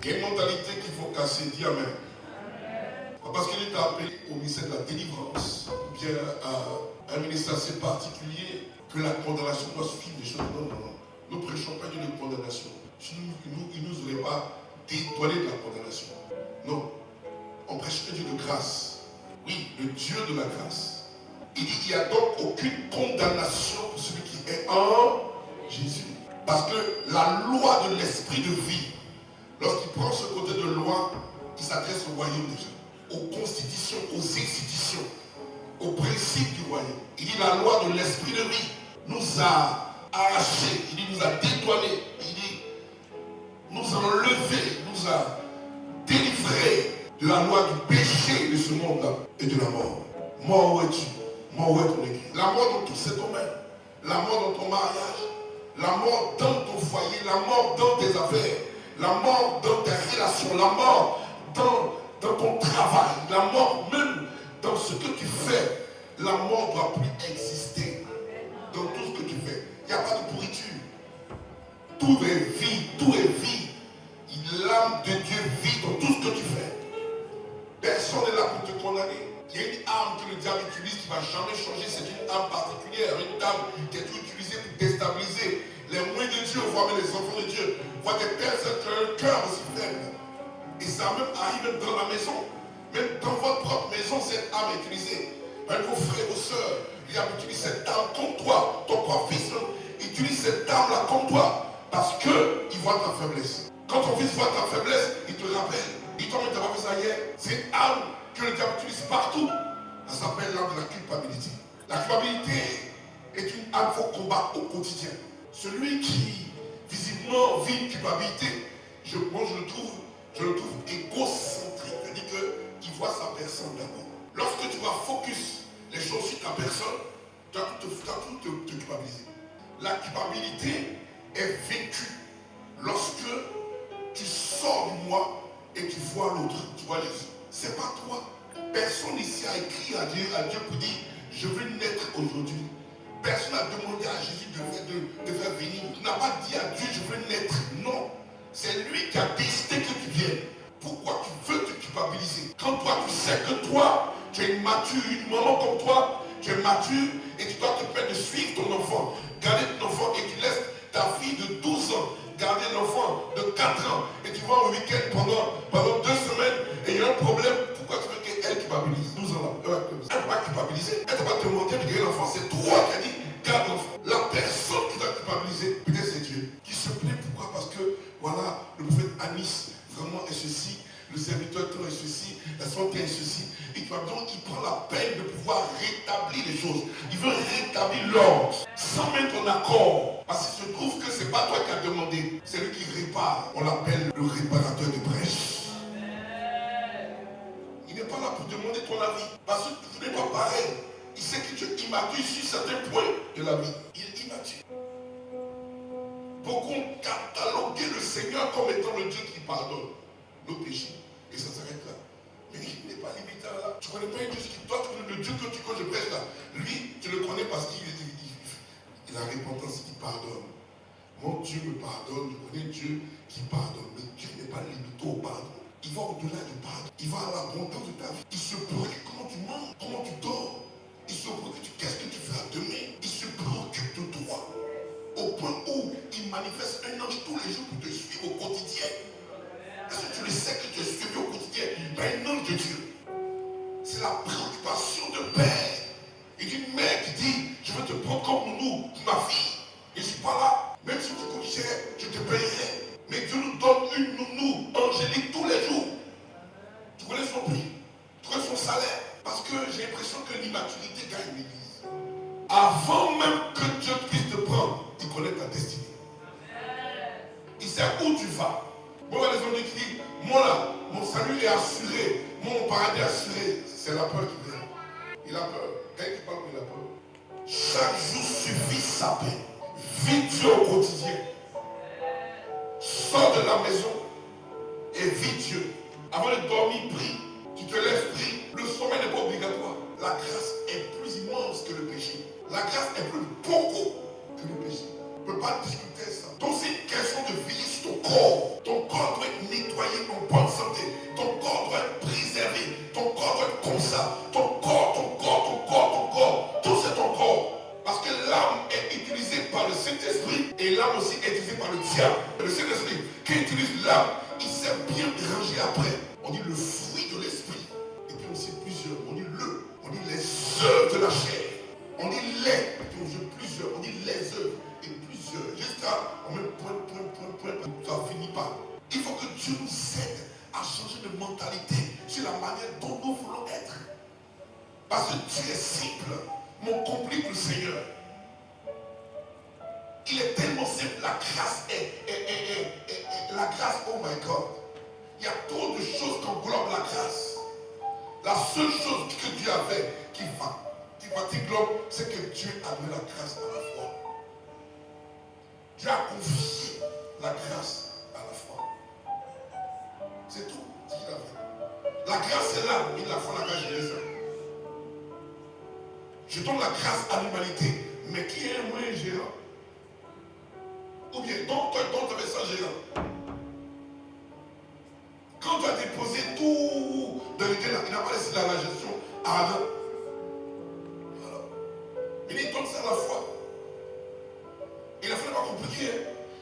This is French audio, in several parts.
Il y a une mentalité qu'il faut casser. Dis Amen. Parce qu'il t'a appelé au ministère de la délivrance, ou bien à un ministère assez particulier, que la condamnation doit suivre les choses. Non, non, non. Nous ne prêchons pas de condamnation. Il ne nous aurait pas détoilé de la condamnation. Non. On prêche un Dieu de grâce. Oui, le Dieu de la grâce. Il dit qu'il n'y a donc aucune condamnation pour celui qui est en Jésus. Parce que la loi de l'esprit de vie, lorsqu'il prend ce côté de loi, il s'adresse au royaume déjà, aux constitutions, aux institutions, aux principes du royaume. Il dit la loi de l'esprit de vie nous a arrachés, il dit nous a détoilés, il dit nous a enlevés, nous a délivrés de la loi du péché de ce monde-là et de la mort. Mort, où es-tu? Mort, où est ton église? La mort dans tous ces domaines. La mort dans ton mariage, la mort dans ton foyer, la mort dans tes affaires, la mort dans tes relations, la mort dans ton travail, la mort même dans ce que tu fais. La mort ne doit plus exister dans tout ce que tu fais. Il n'y a pas de pourriture. Tout est vie, tout est vie. L'âme de Dieu vit dans tout ce que tu fais. Personne n'est là pour te condamner. Il y a une arme que le diable utilise qui ne va jamais changer. C'est une arme particulière, une arme qui est utilisée pour déstabiliser les moyens de Dieu, voire les enfants de Dieu. Voire des personnes qui ont un cœur aussi faible. Et ça même arrive même dans la maison. Même dans votre propre maison, cette arme est utilisée. Même vos frères, vos soeurs, il a utilisé cette arme contre toi. Ton propre fils utilise cette arme-là contre toi. Parce qu'il voit ta faiblesse. Quand ton fils voit ta faiblesse, il te rappelle. Il t'en met pas fait ça hier. C'est une arme que le diable utilise partout. Ça s'appelle l'arme de la culpabilité. La culpabilité est une arme qu'il faut combattre au quotidien. Celui qui visiblement vit une culpabilité, moi je le trouve égocentrique. C'est-à-dire qu'il voit sa personne d'abord. Lorsque tu vas focus les choses sur ta personne, tu as tout te culpabiliser. La culpabilité est vécue lorsque tu sors du moi et tu vois l'autre. Tu vois Jésus. C'est pas toi. Personne ici a écrit à Dieu pour dire je veux naître aujourd'hui. Personne n'a demandé à Jésus de faire venir. Tu n'as pas dit à Dieu je veux naître. Non. C'est lui qui a décidé que tu viennes. Pourquoi tu veux te culpabiliser? Quand toi tu sais que toi, tu es mature, une maman comme toi, tu es mature et tu dois te permettre de suivre ton enfant, garder ton enfant et tu laisses ta fille de 12 ans garder l'enfant de 4 ans et tu vas au week-end pendant 2 semaines et il y a un problème, pourquoi tu veux qu'elle culpabilise? 12 ans là, elle ne va pas culpabiliser, elle ne va pas te demander de garder l'enfant, c'est toi qui as dit garde l'enfant. La personne qui t'a culpabilisé, peut-être c'est Dieu, qui se plaît, pourquoi? Parce que voilà, le prophète Anis vraiment est ceci, le serviteur est ceci, la santé est ceci, et donc il prend la peine de pouvoir rétablir les choses. Il veut rétablir l'ordre, sans mettre en accord. Parce qu'il se trouve que ce n'est pas toi qui as demandé, c'est lui qui répare. On l'appelle le réparateur de brèches. Il n'est pas là pour demander ton avis, parce que tu n'es pas pareil. Il sait que tu es immature sur certains points de la vie. Il est immature. Beaucoup ont catalogué le Seigneur comme étant le Dieu qui pardonne nos péchés. Et ça s'arrête là. Mais il n'est pas limité à là. Tu ne connais pas un Dieu qui toi, le Dieu que je prêche là. Lui, tu le connais parce qu'il a la repentance, il pardonne. Mon Dieu me pardonne, je connais Dieu qui pardonne. Mais Dieu n'est pas limité au pardon. Il va au-delà du pardon. Il va à l'abondance de ta vie. Il se préoccupe comment tu manges, comment tu dors. Il se préoccupe qu'est-ce que tu feras demain. Il se préoccupe de toi. Au point où il manifeste un ange tous les jours pour te suivre au quotidien. Est-ce que tu le sais que tu es suivi au quotidien par un ange de Dieu? C'est la préoccupation de père. Et d'une mère qui dit, je veux te prendre comme nounou, ma fille. Je ne suis pas là. Même si tu coûtes cher, je te payerai. Mais Dieu nous donne une nounou angélique tous les jours. Tu connais son prix, tu connais son salaire. Parce que j'ai l'impression que l'immaturité gagne l'église. Avant même que Dieu puisse te prendre, il connaît ta destinée. Il sait où tu vas. Moi, les hommes qui disent, moi là, mon salut est assuré, mon paradis est assuré. C'est la peur qui vient. Il a peur. Quand il parle, il a peur. Chaque jour suffit sa paix. Vis Dieu au quotidien. Sors de la maison et vis Dieu. Avant de dormir, prie. Tu te lèves, prie. Le sommeil n'est pas obligatoire. La grâce est plus immense que le péché. La grâce est plus beaucoup que le péché. On ne peut pas discuter ça. Donc c'est une question de veiller sur ton corps. Ton corps doit être nettoyé il s'est bien rangé après. On dit le fruit de l'esprit. Et puis on sait plusieurs. On dit on dit les œuvres de la chair. On dit les, et puis on dit plusieurs. On dit les œuvres et plusieurs. Jusqu'à, on met point, ça ne finit pas. Il faut que Dieu nous aide à changer de mentalité sur la manière dont nous voulons être. Parce que Dieu est simple, mon complique le Seigneur. Il est tellement simple, la grâce la grâce, oh my God. Il y a trop de choses qui englobent la grâce. La seule chose que Dieu avait qui t'englobe, c'est que Dieu a donné la grâce à la foi. Dieu a confié la grâce à la foi. C'est tout ce qu'il a fait. La grâce est là, mais la foi n'a pas géré ça. Je donne la grâce à l'humanité, mais qui est un moyen gérant? Ou bien, donc tu avais ça gérant. Quand tu as déposé tout dans le il n'a pas laissé la gestion à Adam. Voilà. Mais il donne ça à la foi. Et la foi n'est pas compliquée. Hein?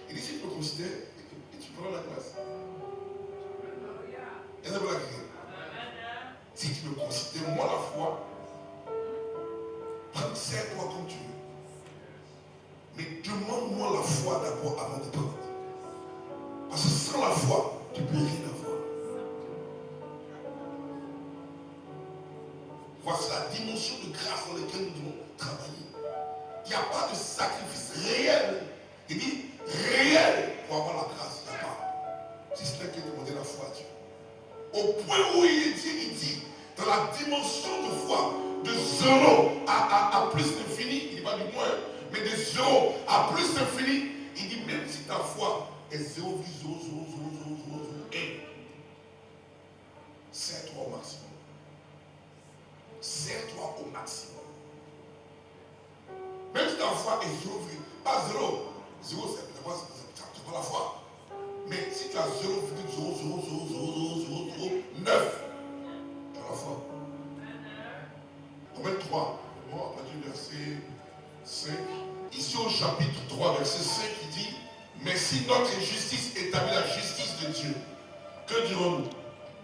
Il dit, si tu me considères, et tu prends la classe. Et ça veut la grille. Si tu me considères, moi la foi, sers-toi comme tu veux. Mais demande-moi la foi d'abord avant de prendre. Parce que sans la foi, tu ne peux rien avoir. Voici la dimension de grâce dans laquelle nous devons travailler. Il n'y a pas de sacrifice réel. Il dit réel pour avoir la grâce. Il n'y a pas. Si ce n'est que demander la foi à Dieu. Au point où il dit, dans la dimension de foi, de 0 à plus infini, il dit pas du moins, mais de 0 à plus infini, il dit même si ta foi est 0,00001, serre-toi au maximum. Serre-toi au maximum. Même si ta foi est 0, pas 0, 0 c'est pas la foi. Mais si tu as 0,0000009, tu as la foi. Romains 3, à partir du verset 5. Ici au chapitre 3, verset 5, il dit, mais si notre injustice établit la justice de Dieu, que dirons-nous?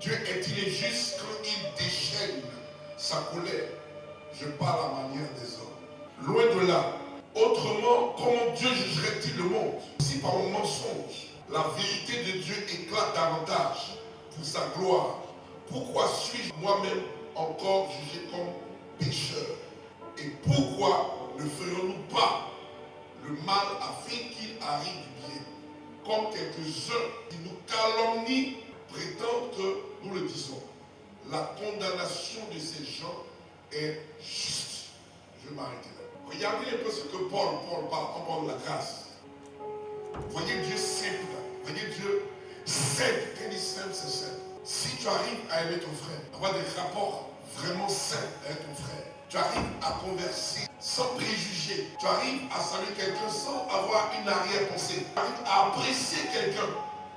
Dieu est-il injuste quand il déchaîne sa colère? Je parle à la manière des hommes. Loin de là. Autrement, comment Dieu jugerait-il le monde? Si par un mensonge, la vérité de Dieu éclate davantage pour sa gloire, pourquoi suis-je moi-même encore jugé comme pécheur? Et pourquoi ne ferions-nous pas le mal afin qu'il arrive du bien? Comme quelques-uns qui nous calomnient prétendent que nous le disons. La condamnation de ces gens est juste. Je vais m'arrêter là. Regardez un peu ce que Paul parle en parlant de la grâce. Voyez Dieu simple. Voyez Dieu simple. Quand il dit simple, c'est simple. Si tu arrives à aimer ton frère, avoir des rapports vraiment simples avec ton frère, tu arrives à converser sans préjugés, tu arrives à saluer quelqu'un sans avoir une arrière-pensée, tu arrives à apprécier quelqu'un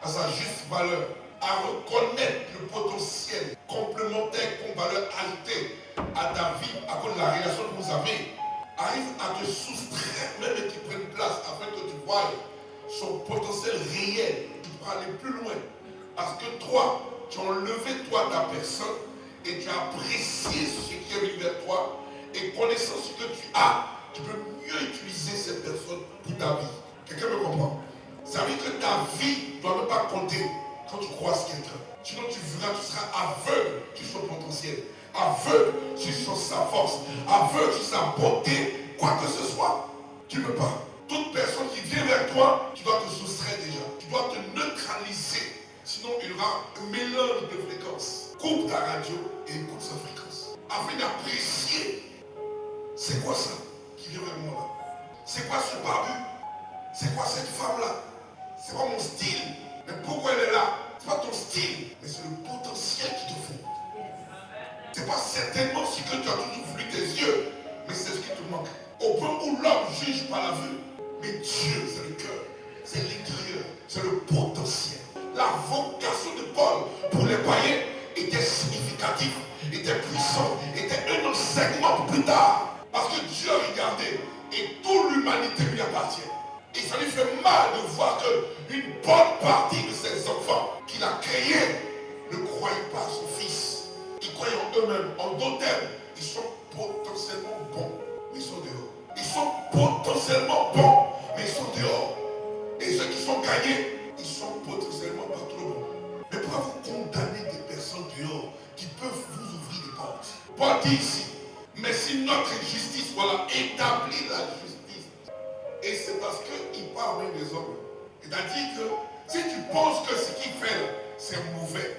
à sa juste valeur, à reconnaître le potentiel complémentaire comme valeur ajoutée à ta vie à cause de la relation que vous avez, arrive à te soustraire même et qui prenne place afin que tu voies son potentiel réel, tu pourras aller plus loin. Parce que toi, tu as enlevé toi ta personne et tu as apprécié ce qui est venu vers toi et connaissant ce que tu as, tu peux mieux utiliser cette personne pour ta vie. Quelqu'un me comprend? Ça veut dire que ta vie ne doit même pas compter quand tu croises quelqu'un. Sinon tu verras, tu seras aveugle sur son potentiel, aveugle sur sa force, aveugle sur sa beauté, quoi que ce soit. Tu ne peux pas. Toute personne qui vient vers toi, tu dois te soustraire déjà. Tu dois te neutraliser. Sinon, il y aura un mélange de fréquences. Coupe ta radio et écoute sa fréquence. Afin d'apprécier. C'est quoi ça qui vient vers moi là? C'est quoi ce barbu? C'est quoi cette femme-là? C'est quoi mon style? Mais pourquoi elle est là? C'est pas ton style, mais c'est le potentiel qu'il te faut. C'est pas certainement ce que tu as toujours voulu tes yeux, mais c'est ce qui te manque. Au point où l'homme juge par la vue, mais Dieu, c'est le cœur, c'est l'intérieur, c'est le potentiel. La vocation de Paul pour les païens était significative, était puissante, était un enseignement plus tard. Parce que Dieu a regardé et toute l'humanité lui appartient. Et ça lui fait mal de voir qu'une bonne partie de ses enfants qu'il a créés ne croient pas à son fils. Ils croient en eux-mêmes. En d'autres termes, ils sont potentiellement bons, mais ils sont dehors. Ils sont potentiellement bons, mais ils sont dehors. Et ceux qui sont gagnés, ils sont potentiellement pas trop bons. Mais pourquoi vous condamnez des personnes dehors qui peuvent vous ouvrir des portes? Paul dit ici, mais si notre justice, voilà, établit la justice. Et c'est parce qu'il parle avec les hommes. C'est-à-dire que si tu penses que ce qu'il fait là, c'est mauvais,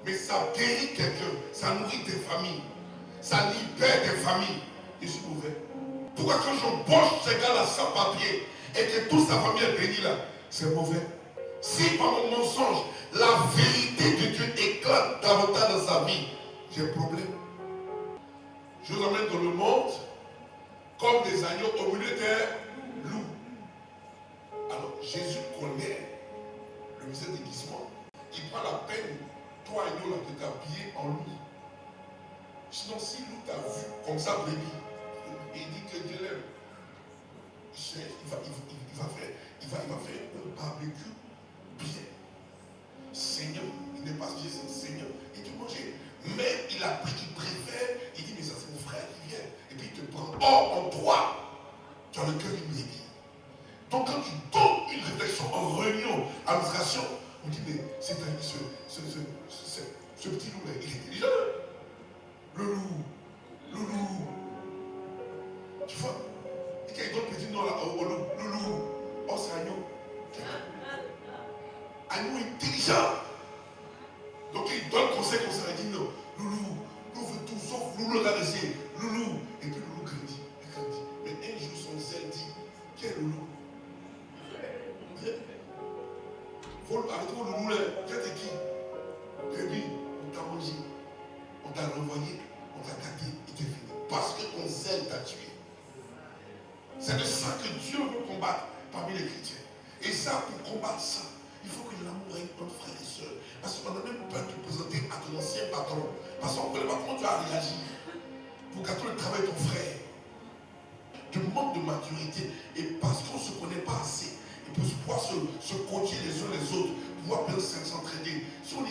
mais ça guérit quelqu'un, ça nourrit des familles, ça libère des familles, je suis mauvais. Pourquoi quand j'embauche ce gars-là sans papier et que toute sa famille est bénie là, c'est mauvais? Si par mon mensonge, la vérité de Dieu éclate davantage dans sa vie, j'ai un problème. Je vous emmène dans le monde comme des agneaux au milieu des loups. Alors Jésus connaît le mystère de déguisement. Il prend la peine, toi agneau là, de t'habiller en loup. Sinon, si loup t'a vu comme ça, bébé, il dit que Dieu l'aime. Il va faire un barbecue bien. Seigneur, il n'est pas Jésus, c'est Seigneur. Il te mangeait. Mais il a pris, il préfère, il dit, mais ça c'est mon frère qui vient. Et puis il te prend. Or, en toi, tu as le cœur d'une brebis. Donc quand tu donnes une réflexion en réunion, administration, on dit, mais c'est ce petit loup là, il est intelligent. Le loup. Tu vois? Et quand il donne petit nom là, au loup, le loup. Oh, c'est agneau. Agneau intelligent. Donc il donne conseil, il dit non, Loulou, nous veut tout sauf Loulou l'a laissé, Loulou. Et puis Loulou grandit. Mais un jour son zèle dit, qui est Loulou? Arrêtez-vous Loulou là, tu es qui? Et puis, on t'a mangé, on t'a renvoyé, on t'a gâté, et tu es fini. Parce que ton zèle t'a tué. C'est de ça que Dieu veut combattre parmi les chrétiens. Et ça, pour combattre ça, il faut que l'amour règne entre frères et sœurs. Parce qu'on n'a même pas de te présenter à ton ancien patron. Parce qu'on ne connaît pas comment tu as réagi. Pour gâter le travail de ton frère. De manque de maturité. Et parce qu'on ne se connaît pas assez. Et pour pouvoir se coacher les uns les autres. Pouvoir bien s'entraider. Si on